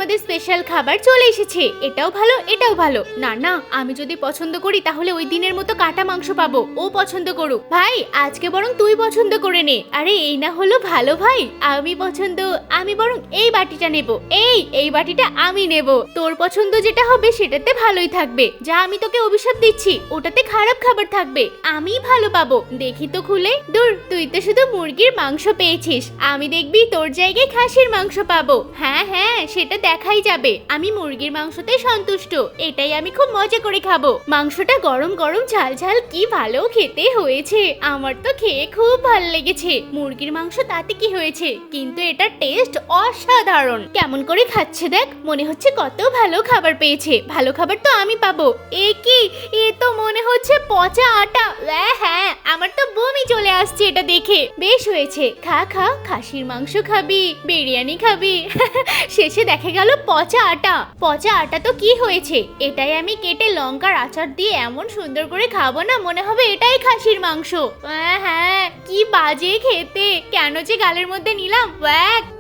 আমাদের স্পেশাল খাবার চলে এসেছে। এটাও ভালো, এটাও ভালো। না না, আমি যদি পছন্দ করি তাহলে ওই দিনের মতো কাটা মাংস পাবো। ও পছন্দ করুক। ভাই, আজকে বরং তুই পছন্দ করে নে। আরে এই না হলো ভালো ভাই, আমি বরং এই বাটিটা নেব। এই বাটিটা আমি নেব। তোর পছন্দ যেটা হবে সেটাতে ভালোই থাকবে। যা, আমি তোকে অভিশাপ দিচ্ছি, ওটাতে খারাপ খাবার থাকবে, আমি ভালো পাবো। দেখি তো খুলে। দূর, তুই তো শুধু মুরগির মাংস পেয়েছিস, আমি দেখবি তোর জায়গায় খাসির মাংস পাবো। হ্যাঁ হ্যাঁ, সেটা দেখাই যাবে। আমি মুরগির মাংসতে সন্তুষ্ট, এটাই আমি খুব মজা করে খাবো। মাংসটা গরম গরম ঝাল ঝাল কি ভালো খেতে হয়েছে। আমার তো খেয়ে খুব ভালো লেগেছে। মুরগির মাংস তাতে কি হয়েছে, কিন্তু এটা টেস্ট অসাধারণ। কেমন করে খাচ্ছে দেখ, মনে হচ্ছে কত ভালো খাবার পেয়েছে। ভালো খাবার তো আমি পাবো। এ কি, এ তো মনে হচ্ছে পচা আটা। হ্যাঁ, আমার তো বমি চলে আসছে এটা দেখে। বেশ হয়েছে, খা খা, খাসির মাংস খাবি, বিরিয়ানি খাবি। শেষে দেখা গেল পচা আটা। পচা আটা তো কি হয়েছে, এটাই আমি কেটে লঙ্কার আচার দিয়ে এমন সুন্দর করে খাবো না, মনে হবে এটাই খাসির মাংস। হ্যাঁ, কি বাজে খেতে, কেন যে গালের মধ্যে নিলাম।